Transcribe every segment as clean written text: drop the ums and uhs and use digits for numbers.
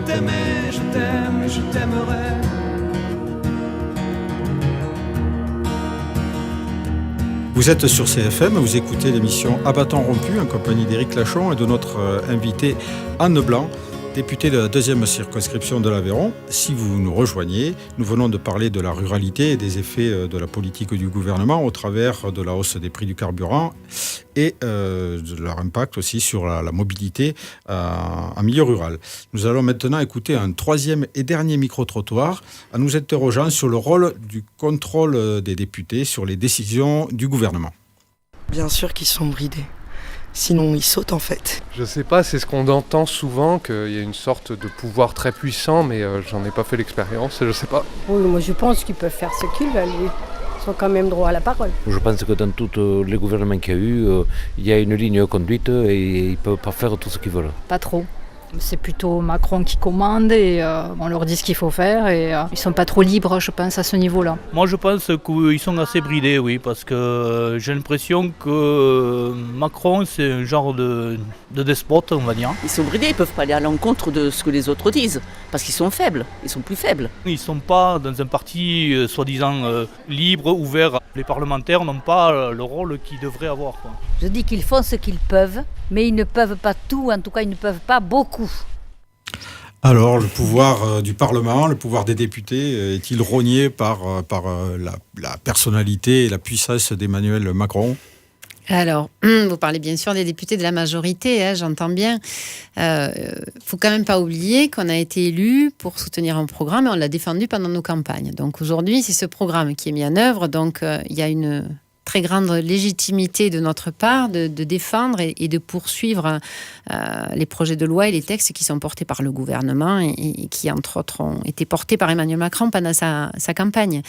t'aimais, je t'aime et je t'aimerai. Vous êtes sur CFM, vous écoutez l'émission À bâton rompu en compagnie d'Éric Lachaud et de notre invitée Anne Blanc, députée de la 2e circonscription de l'Aveyron. Si vous nous rejoignez, nous venons de parler de la ruralité et des effets de la politique du gouvernement au travers de la hausse des prix du carburant et de leur impact aussi sur la mobilité en milieu rural. Nous allons maintenant écouter un 3e et dernier micro-trottoir en nous interrogeant sur le rôle du contrôle des députés sur les décisions du gouvernement. Bien sûr qu'ils sont bridés. Sinon, ils sautent en fait. Je sais pas, c'est ce qu'on entend souvent, qu'il y a une sorte de pouvoir très puissant, mais j'en ai pas fait l'expérience, je sais pas. Oui, moi je pense qu'ils peuvent faire ce qu'ils veulent, ils sont quand même droit à la parole. Je pense que dans tous les gouvernements qu'il y a eu, il y a une ligne de conduite et ils ne peuvent pas faire tout ce qu'ils veulent. Pas trop. C'est plutôt Macron qui commande et on leur dit ce qu'il faut faire et ils sont pas trop libres, je pense, à ce niveau-là. Moi, je pense qu'ils sont assez bridés, oui, parce que j'ai l'impression que Macron, c'est un genre de despote, on va dire. Ils sont bridés, ils peuvent pas aller à l'encontre de ce que les autres disent, parce qu'ils sont faibles, ils sont plus faibles. Ils sont pas dans un parti soi-disant libre, ouvert. Les parlementaires n'ont pas le rôle qu'ils devraient avoir, quoi. Je dis qu'ils font ce qu'ils peuvent, mais ils ne peuvent pas tout, en tout cas ils ne peuvent pas beaucoup. Alors, le pouvoir du Parlement, le pouvoir des députés, est-il rogné par la personnalité et la puissance d'Emmanuel Macron ? Alors, vous parlez bien sûr des députés de la majorité, j'entends bien. Faut quand même pas oublier qu'on a été élus pour soutenir un programme et on l'a défendu pendant nos campagnes. Donc aujourd'hui, c'est ce programme qui est mis en œuvre. Donc il y a une très grande légitimité de notre part de défendre et de poursuivre les projets de loi et les textes qui sont portés par le gouvernement et qui, entre autres, ont été portés par Emmanuel Macron pendant sa campagne.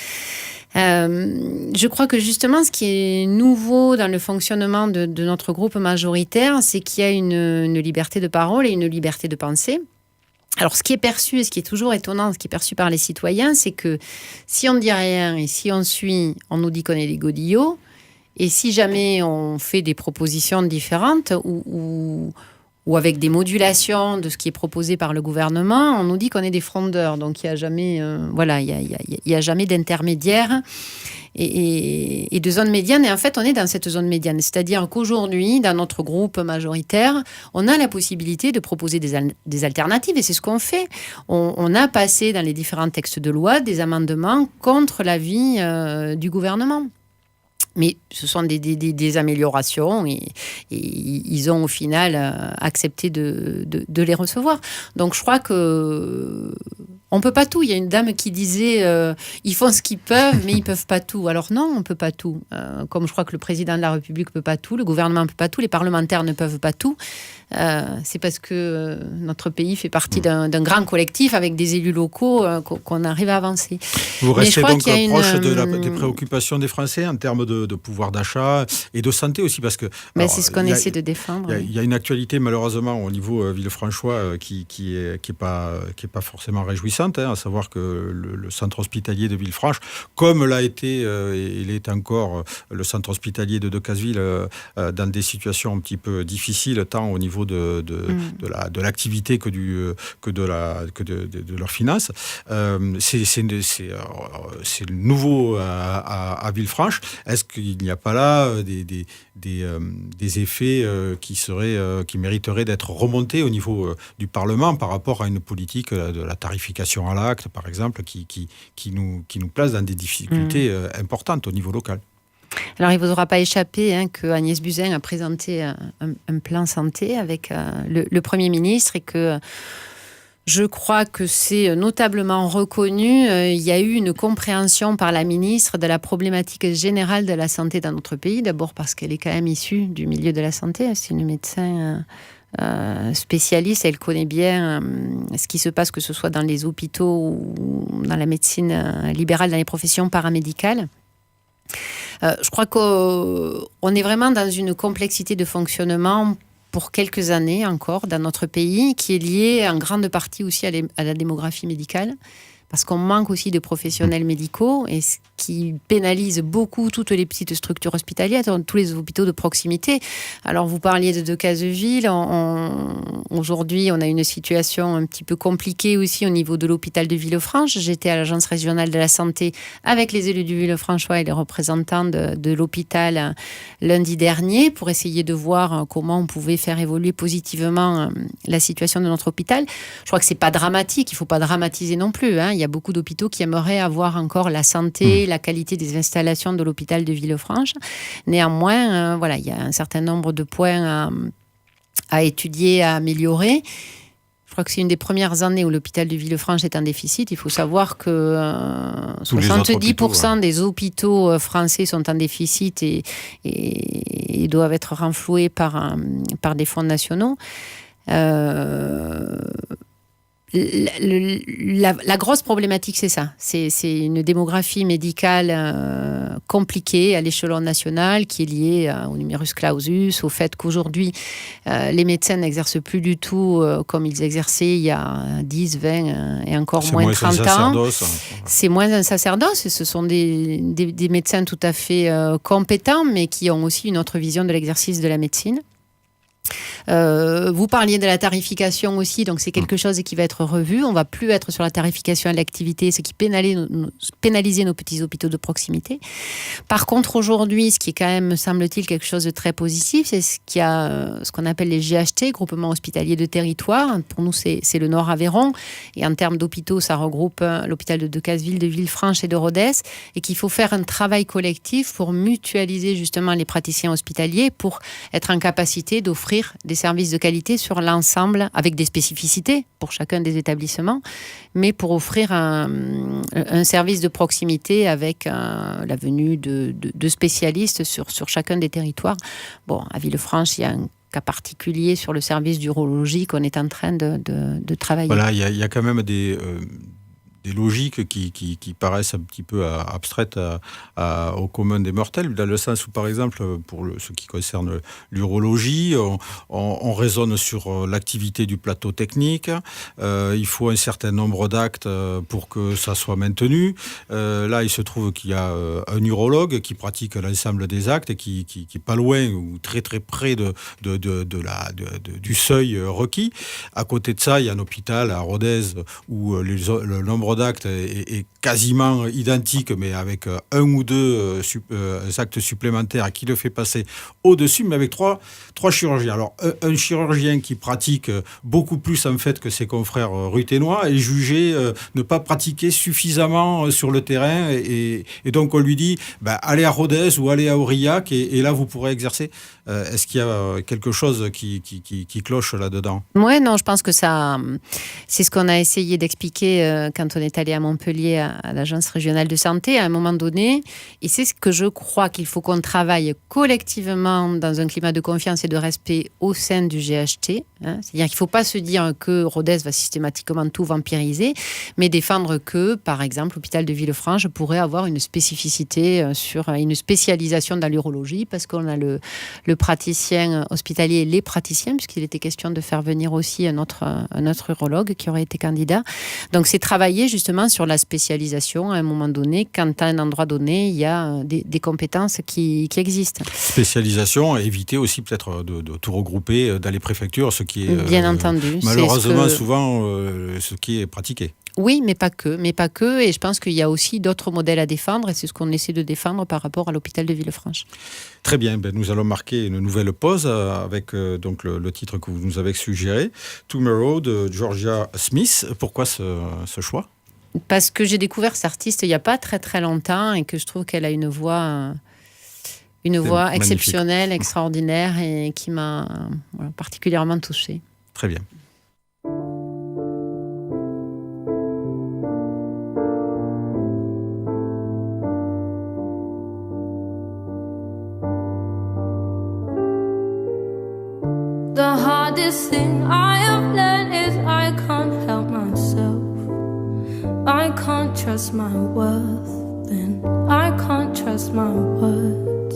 Je crois que justement, ce qui est nouveau dans le fonctionnement de notre groupe majoritaire, c'est qu'il y a une liberté de parole et une liberté de pensée. Alors, ce qui est perçu, et ce qui est toujours étonnant, ce qui est perçu par les citoyens, c'est que si on ne dit rien et si on suit, on nous dit qu'on est des godillots. Et si jamais on fait des propositions différentes ou avec des modulations de ce qui est proposé par le gouvernement, on nous dit qu'on est des frondeurs. Donc, il n'y a jamais, il y a jamais d'intermédiaire et de zone médiane. Et en fait, on est dans cette zone médiane. C'est-à-dire qu'aujourd'hui, dans notre groupe majoritaire, on a la possibilité de proposer des alternatives. Et c'est ce qu'on fait. On a passé dans les différents textes de loi des amendements contre l'avis du gouvernement. Mais ce sont des améliorations et ils ont au final accepté de les recevoir. Donc je crois que on peut pas tout. Il y a une dame qui disait ils font ce qu'ils peuvent, mais ils peuvent pas tout. Alors non, on peut pas tout. Comme je crois que le président de la République peut pas tout, le gouvernement peut pas tout, les parlementaires ne peuvent pas tout. C'est parce que notre pays fait partie d'un grand collectif avec des élus locaux qu'on arrive à avancer. Vous restez donc proche des préoccupations des Français en termes de pouvoir d'achat et de santé aussi, parce que... Mais c'est ce qu'on essaie de défendre. Il y a une actualité malheureusement au niveau Villefranchois qui est pas forcément réjouissante, à savoir que le centre hospitalier de Villefranche, comme l'a été et il est encore le centre hospitalier de Decazeville, dans des situations un petit peu difficiles, tant au niveau de l'activité que de leurs finances. C'est nouveau à Villefranche. Est-ce qu'il n'y a pas là des effets qui mériteraient d'être remontés au niveau du Parlement par rapport à une politique de la tarification à l'acte, par exemple, qui nous place dans des difficultés importantes au niveau local? Alors, il ne vous aura pas échappé que Agnès Buzyn a présenté un plan santé avec le Premier ministre et que je crois que c'est notablement reconnu. Il y a eu une compréhension par la ministre de la problématique générale de la santé dans notre pays. D'abord parce qu'elle est quand même issue du milieu de la santé. C'est une médecin spécialiste. Elle connaît bien ce qui se passe, que ce soit dans les hôpitaux ou dans la médecine libérale, dans les professions paramédicales. Je crois qu'on est vraiment dans une complexité de fonctionnement pour quelques années encore dans notre pays, qui est liée en grande partie aussi à la démographie médicale. parce qu'on manque aussi de professionnels médicaux, et ce qui pénalise beaucoup toutes les petites structures hospitalières, tous les hôpitaux de proximité. Alors, vous parliez de Decazeville. Aujourd'hui, on a une situation un petit peu compliquée aussi au niveau de l'hôpital de Villefranche. J'étais à l'Agence régionale de la santé avec les élus du Villefranchois et les représentants de l'hôpital lundi dernier pour essayer de voir comment on pouvait faire évoluer positivement la situation de notre hôpital. Je crois que c'est pas dramatique, il faut pas dramatiser non plus, hein. Il y a beaucoup d'hôpitaux qui aimeraient avoir encore la santé, la qualité des installations de l'hôpital de Villefranche. Néanmoins, voilà, il y a un certain nombre de points à étudier, à améliorer. Je crois que c'est une des premières années où l'hôpital de Villefranche est en déficit. Il faut savoir que 70% des hôpitaux français sont en déficit et doivent être renfloués par des fonds nationaux. La grosse problématique, c'est ça. C'est une démographie médicale compliquée à l'échelon national qui est liée au numerus clausus, au fait qu'aujourd'hui, les médecins n'exercent plus du tout comme ils exerçaient il y a 10, 20 et encore moins 30 ans. C'est moins un sacerdoce. Ce sont des médecins tout à fait compétents, mais qui ont aussi une autre vision de l'exercice de la médecine. Vous parliez de la tarification aussi, donc c'est quelque chose qui va être revu. On va plus être sur la tarification à l'activité, ce qui pénalisait nos petits hôpitaux de proximité. Par contre, aujourd'hui, ce qui est quand même, me semble-t-il, quelque chose de très positif, c'est ce qu'on appelle les GHT, groupements hospitaliers de territoire. Pour nous, c'est le Nord Aveyron. Et en termes d'hôpitaux, ça regroupe l'hôpital de Decazeville, de Villefranche et de Rodez. Et qu'il faut faire un travail collectif pour mutualiser justement les praticiens hospitaliers pour être en capacité d'offrir des services de qualité sur l'ensemble, avec des spécificités pour chacun des établissements, mais pour offrir un service de proximité avec la venue de spécialistes sur chacun des territoires. Bon, à Villefranche, il y a un cas particulier sur le service d'urologie qu'on est en train de travailler. Voilà, il y a quand même des logiques qui paraissent un petit peu abstraites au commun des mortels, dans le sens où, par exemple, pour ce qui concerne l'urologie, on raisonne sur l'activité du plateau technique. Il faut un certain nombre d'actes pour que ça soit maintenu. Là, il se trouve qu'il y a un urologue qui pratique l'ensemble des actes et qui est pas loin ou très très près du seuil requis. À côté de ça, il y a un hôpital à Rodez où le nombre d'actes est quasiment identique, mais avec un ou deux actes supplémentaires qui le fait passer au-dessus, mais avec trois chirurgiens. Alors, un chirurgien qui pratique beaucoup plus en fait que ses confrères ruthénois est jugé ne pas pratiquer suffisamment sur le terrain, et donc on lui dit allez à Rodez ou allez à Aurillac et là vous pourrez exercer. Est-ce qu'il y a quelque chose qui cloche là-dedans? Ouais, non, je pense que ça, c'est ce qu'on a essayé d'expliquer quand on est allé à Montpellier à l'Agence régionale de santé à un moment donné, et c'est ce que je crois qu'il faut qu'on travaille collectivement dans un climat de confiance et de respect au sein du GHT. C'est-à-dire qu'il ne faut pas se dire que Rodez va systématiquement tout vampiriser, mais défendre que, par exemple, l'hôpital de Villefranche pourrait avoir une spécificité sur une spécialisation dans l'urologie, parce qu'on a le praticien hospitalier et les praticiens, puisqu'il était question de faire venir aussi un autre urologue qui aurait été candidat. Donc c'est travailler justement sur la spécialisation à un moment donné, quand à un endroit donné, il y a des compétences qui existent. Spécialisation, éviter aussi peut-être de tout regrouper dans les préfectures, ce qui est bien entendu, malheureusement souvent ce qui est pratiqué. Oui, mais pas que. Et je pense qu'il y a aussi d'autres modèles à défendre, et c'est ce qu'on essaie de défendre par rapport à l'hôpital de Villefranche. Très bien, nous allons marquer une nouvelle pause avec donc le titre que vous nous avez suggéré, Tomorrow de Georgia Smith. Pourquoi ce choix ? Parce que j'ai découvert cet artiste il n'y a pas très très longtemps et que je trouve qu'elle a une voix exceptionnelle, extraordinaire, et qui m'a particulièrement touchée. Très bien. The hardest thing I have learned is I can't help myself. I can't trust my worth, then I can't trust my words.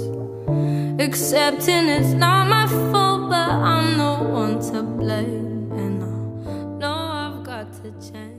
Accepting it's not my fault, but I'm no one to blame, and I know I've got to change.